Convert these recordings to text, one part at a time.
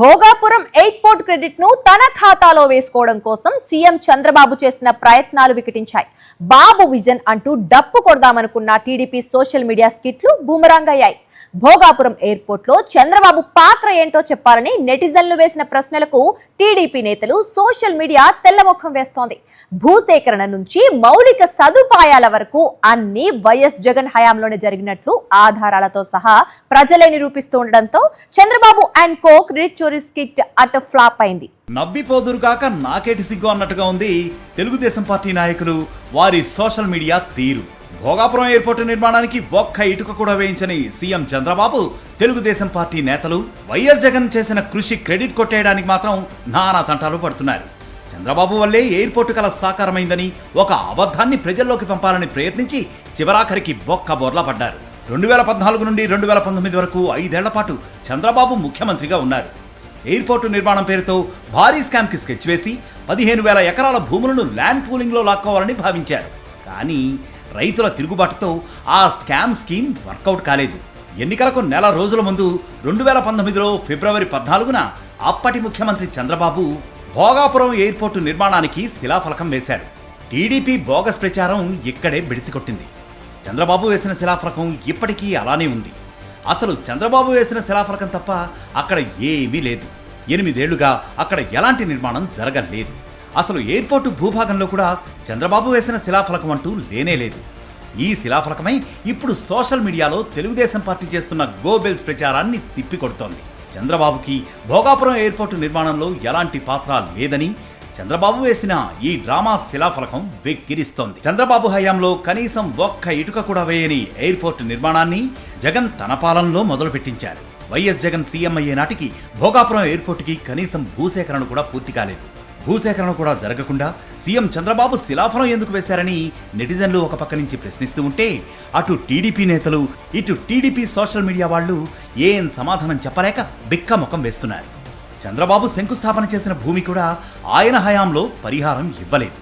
Bhogapuram airport credit ను తన ఖాతాలో వేసుకోవడం కోసం సీఎం చంద్రబాబు చేసిన ప్రయత్నాలు వికటించాయి. బాబు విజన్ అంటూ డప్పు కొడదామనుకున్న టీడీపీ సోషల్ మీడియా స్కిట్లు బూమరాంగ్ అయ్యాయి. భోగాపురం ఎయిర్పోర్ట్ లో చంద్రబాబు పాత్ర ఏంటో చెప్పాలని నెటిజన్లు వేసిన ప్రశ్నలకు టీడీపీ నేతలు సోషల్ మీడియా తెల్లముఖం వేస్తోంది. భూసేకరణ నుంచి మౌలిక సదుపాయాల వరకు అన్ని వైఎస్ జగన్ హయాంలోనే జరిగినట్లు ఆధారాలతో సహా ప్రజలే నిరూపిస్తూ ఉండడంతో చంద్రబాబు అండ్ కో క్రెడిట్ చోరీ స్కిట్ అట్ ఫ్లాప్ అయింది. నవ్విపోదురు కాక నాకేటి సిగ్గు అన్నట్టుగా ఉంది తెలుగుదేశం పార్టీ నాయకులు వారి సోషల్ మీడియా తీరు. భోగాపురం ఎయిర్పోర్టు నిర్మాణానికి ఒక్క ఇటుక కూడా వేయించని సీఎం చంద్రబాబు, తెలుగుదేశం పార్టీ నేతలు వైఎస్ జగన్ చేసిన కృషి క్రెడిట్ కొట్టేయడానికి మాత్రం నానా తంటాలు పడుతున్నారు. చంద్రబాబు వల్లే ఎయిర్పోర్టు కల సాకారమైందని ఒక అబద్ధాన్ని ప్రజల్లోకి పంపాలని ప్రయత్నించి చివరాఖరికి బొక్క బోర్లా పడ్డారు. 2014 నుండి 2019 వరకు 5 ఏళ్ల పాటు చంద్రబాబు ముఖ్యమంత్రిగా ఉన్నారు. ఎయిర్పోర్టు నిర్మాణం పేరుతో భారీ స్కామ్ కి స్కెచ్ వేసి 15,000 ఎకరాల భూములను ల్యాండ్ పూలింగ్ లో లాక్కోవాలని భావించారు. కానీ రైతుల తిరుగుబాటుతో ఆ స్కామ్ స్కీమ్ వర్కౌట్ కాలేదు. ఎన్నికలకు నెల రోజుల ముందు 2019లో ఫిబ్రవరి 14న అప్పటి ముఖ్యమంత్రి చంద్రబాబు భోగాపురం ఎయిర్పోర్టు నిర్మాణానికి శిలాఫలకం వేశారు. టీడీపీ బోగస్ ప్రచారం ఇక్కడే బిడిసికొట్టింది. చంద్రబాబు వేసిన శిలాఫలకం ఇప్పటికీ అలానే ఉంది. అసలు చంద్రబాబు వేసిన శిలాఫలకం తప్ప అక్కడ ఏమీ లేదు. 8 ఏళ్లుగా అక్కడ ఎలాంటి నిర్మాణం జరగలేదు. అసలు ఎయిర్పోర్టు భూభాగంలో కూడా చంద్రబాబు వేసిన శిలాఫలకం అంటూ లేనే లేదు. ఈ శిలాఫలకమై ఇప్పుడు సోషల్ మీడియాలో తెలుగుదేశం పార్టీ చేస్తున్న గోబెల్స్ ప్రచారాన్ని తిప్పికొడుతోంది. చంద్రబాబుకి భోగాపురం ఎయిర్పోర్టు నిర్మాణంలో ఎలాంటి పాత్ర లేదని చంద్రబాబు వేసిన ఈ డ్రామా శిలాఫలకం వెక్కిరిస్తోంది. చంద్రబాబు హయాంలో కనీసం ఒక్క ఇటుక కూడా వేయని ఎయిర్పోర్టు నిర్మాణాన్ని జగన్ తన పాలనలో మొదలు పెట్టించారు. వైఎస్ జగన్ సీఎం అయ్యే నాటికి భోగాపురం ఎయిర్పోర్టుకి కనీసం భూసేకరణ కూడా పూర్తి కాలేదు. భూసేకరణ కూడా జరగకుండా సీఎం చంద్రబాబు శిలాఫలం ఎందుకు వేశారని నెటిజన్లు ఒక పక్క నుంచి ప్రశ్నిస్తూ ఉంటే, అటు టీడీపీ నేతలు ఇటు టీడీపీ సోషల్ మీడియా వాళ్ళు ఏం సమాధానం చెప్పలేక బిక్కముఖం వేస్తున్నారు. చంద్రబాబు శంకుస్థాపన చేసిన భూమి కూడా ఆయన హయాంలో పరిహారం ఇవ్వలేదు.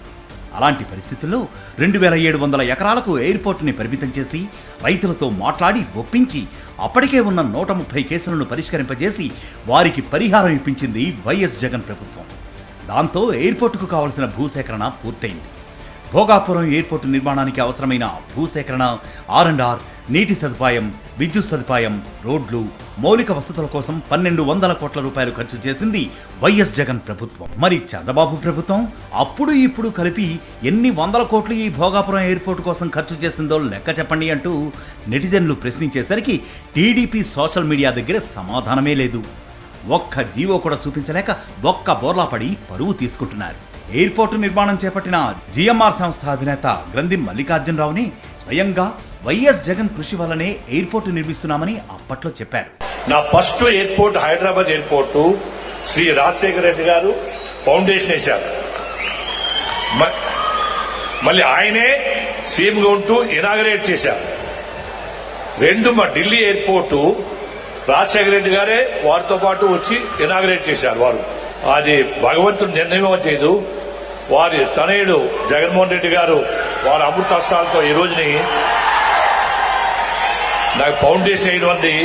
అలాంటి పరిస్థితుల్లో 2,700 ఎకరాలకు ఎయిర్పోర్టుని పరిమితం చేసి రైతులతో మాట్లాడి ఒప్పించి అప్పటికే ఉన్న 130 కేసులను పరిష్కరింపజేసి వారికి పరిహారం ఇప్పించింది వైఎస్ జగన్ ప్రభుత్వం. దాంతో ఎయిర్పోర్టుకు కావలసిన భూసేకరణ పూర్తయింది. భోగాపురం ఎయిర్పోర్టు నిర్మాణానికి అవసరమైన భూసేకరణ, R&R, నీటి సదుపాయం, విద్యుత్ సదుపాయం, రోడ్లు, మౌలిక వసతుల కోసం 1,200 కోట్ల రూపాయలు ఖర్చు చేసింది వైఎస్ జగన్ ప్రభుత్వం. మరి చంద్రబాబు ప్రభుత్వం అప్పుడు ఇప్పుడు కలిపి ఎన్ని వందల కోట్లు ఈ భోగాపురం ఎయిర్పోర్టు కోసం ఖర్చు చేసిందో లెక్క చెప్పండి అంటూ నెటిజన్లు ప్రశ్నించేసరికి టీడీపీ సోషల్ మీడియా దగ్గర సమాధానమే లేదు. ఒక్క జీవో కూడా చూపించలేక ఒక్క బోర్లా పడి పరువు తీసుకుంటున్నారు. ఎయిర్పోర్టు నిర్మాణం చేపట్టిన జిఎంఆర్ సంస్థ అధినేత గ్రంథి మల్లికార్జునరావుని స్వయంగా వైఎస్ జగన్ కృషి వల్లనే ఎయిర్పోర్టు నిర్మిస్తున్నామని అప్పట్లో చెప్పారు. నా first airport Hyderabad airport Shri Rajasekhara Reddy గారు ఫౌండేషన్ వేశారు. మళ్ళీ ఆయనే సీఎంగా ఉంటూ ఇనాగరేట్ చేశారు. మా ఢిల్లీ ఎయిర్పోర్టు రాజశేఖర రెడ్డి గారే వారితో పాటు వచ్చి ఇనాగరేట్ చేశారు. వారు అది భగవంతుడు నిర్ణయం చేయదు. వారి తనయుడు జగన్మోహన్ రెడ్డి గారు వారి అమృతహస్తాలతో ఈ రోజుని నాకు ఫౌండేషన్ వేయడం అంది.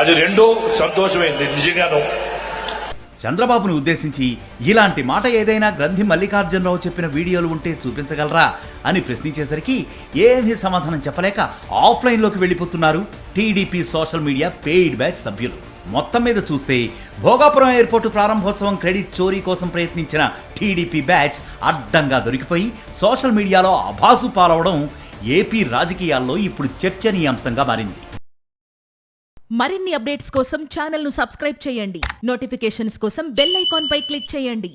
అది రెండో సంతోషమైంది నిజంగాను. చంద్రబాబును ఉద్దేశించి ఇలాంటి మాట ఏదైనా గ్రంథి మల్లికార్జునరావు చెప్పిన వీడియోలు ఉంటే చూపించగలరా అని ప్రశ్నించేసరికి ఏమీ సమాధానం చెప్పలేక ఆఫ్లైన్లోకి వెళ్లిపోతున్నారు TDP social media paid batch సభ్యులు. మొత్తం మీద చూస్తే భోగాపురం ఎయిర్పోర్టు ప్రారంభోత్సవం క్రెడిట్ చోరీ కోసం ప్రయత్నించిన టీడీపీ బ్యాచ్ అడ్డంగా దొరికిపోయి సోషల్ మీడియాలో అభాసు పాలవడం ఏపీ రాజకీయాల్లో ఇప్పుడు చర్చనీయాంశంగా మారింది. మరిన్ని అప్డేట్స్ కోసం ఛానల్ ను సబ్స్క్రైబ్ చేయండి. నోటిఫికేషన్స్ కోసం బెల్ ఐకాన్ పై క్లిక్ చేయండి.